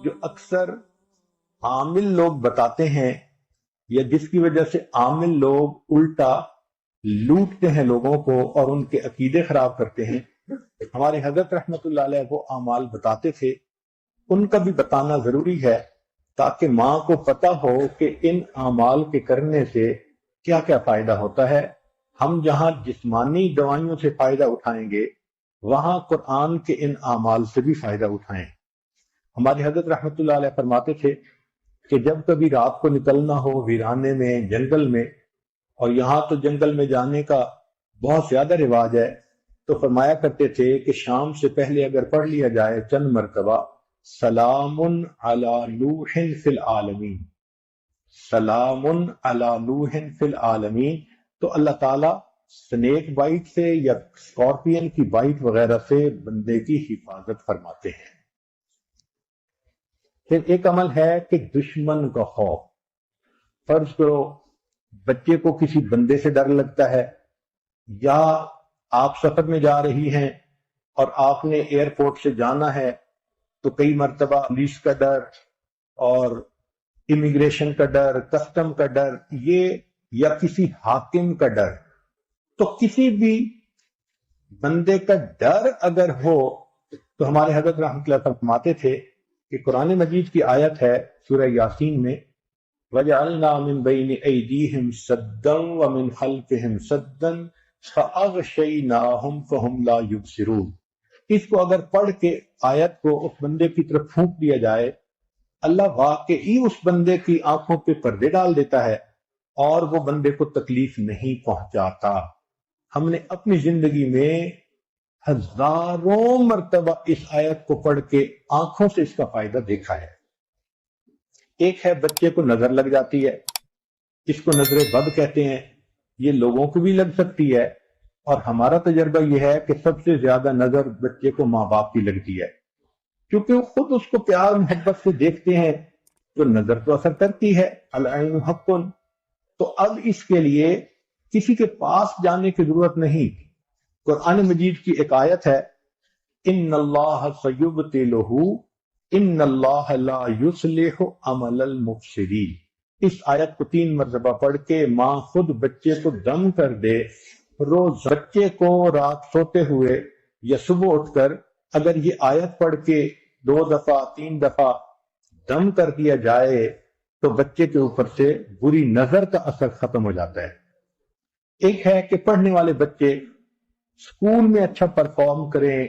جو اکثر عامل لوگ بتاتے ہیں یا جس کی وجہ سے عامل لوگ الٹا لوٹتے ہیں لوگوں کو اور ان کے عقیدے خراب کرتے ہیں، ہمارے حضرت رحمت اللہ علیہ وہ اعمال بتاتے تھے، ان کا بھی بتانا ضروری ہے تاکہ ماں کو پتہ ہو کہ ان اعمال کے کرنے سے کیا کیا فائدہ ہوتا ہے۔ ہم جہاں جسمانی دوائیوں سے فائدہ اٹھائیں گے وہاں قرآن کے ان اعمال سے بھی فائدہ اٹھائیں۔ ہمارے حضرت رحمت اللہ علیہ فرماتے تھے کہ جب کبھی رات کو نکلنا ہو ویرانے میں، جنگل میں، اور یہاں تو جنگل میں جانے کا بہت زیادہ رواج ہے، تو فرمایا کرتے تھے کہ شام سے پہلے اگر پڑھ لیا جائے چند مرتبہ سلام علی نوح فی العالمین، سلام علی نوح فی العالمین، تو اللہ تعالیٰ سنیک بائٹ سے یا اسکارپین کی بائٹ وغیرہ سے بندے کی حفاظت فرماتے ہیں۔ پھر ایک عمل ہے کہ دشمن کا خوف۔ فرض کرو بچے کو کسی بندے سے ڈر لگتا ہے، یا آپ سفر میں جا رہی ہیں اور آپ نے ایئرپورٹ سے جانا ہے تو کئی مرتبہ پولیس کا ڈر اور امیگریشن کا ڈر، کسٹم کا ڈر، یہ یا کسی حاکم کا ڈر، تو کسی بھی بندے کا ڈر اگر ہو تو ہمارے حضرت رحمۃ اللہ فرماتے تھے کہ قرآن مجید کی آیت ہے سورہ یاسین میں وَجَعَلْنَا مِن بَيْنِ أَيْدِيهِمْ سَدًّا وَمِنْ خَلْفِهِمْ سَدًّا فَأَغْشَيْنَاهُمْ فَهُمْ لَا يُبْصِرُونَ۔ اس کو اگر پڑھ کے آیت کو اس بندے کی طرف پھونک دیا جائے، اللہ واقعی اس بندے کی آنکھوں پہ پردے ڈال دیتا ہے اور وہ بندے کو تکلیف نہیں پہنچاتا۔ ہم نے اپنی زندگی میں ہزاروں مرتبہ اس آیت کو پڑھ کے آنکھوں سے اس کا فائدہ دیکھا ہے۔ ایک ہے بچے کو نظر لگ جاتی ہے، اس کو نظر بد کہتے ہیں، یہ لوگوں کو بھی لگ سکتی ہے، اور ہمارا تجربہ یہ ہے کہ سب سے زیادہ نظر بچے کو ماں باپ کی لگتی ہے، کیونکہ وہ خود اس کو پیار محبت سے دیکھتے ہیں، تو نظر تو اثر کرتی ہے، العین حق۔ تو اب اس کے لیے کسی کے پاس جانے کی ضرورت نہیں۔ قرآن مجید کی ایک آیت ہے ان اللہ سیبطلہ ان اللہ لا یصلح عمل المفسدین۔ اس آیت کو 3 مرتبہ پڑھ کے ماں خود بچے کو دم کر دے، روز بچے کو رات سوتے ہوئے یا صبح اٹھ کر اگر یہ آیت پڑھ کے 2 دفعہ 3 دفعہ دم کر دیا جائے تو بچے کے اوپر سے بری نظر کا اثر ختم ہو جاتا ہے۔ ایک ہے کہ پڑھنے والے بچے اسکول میں اچھا پرفارم کریں،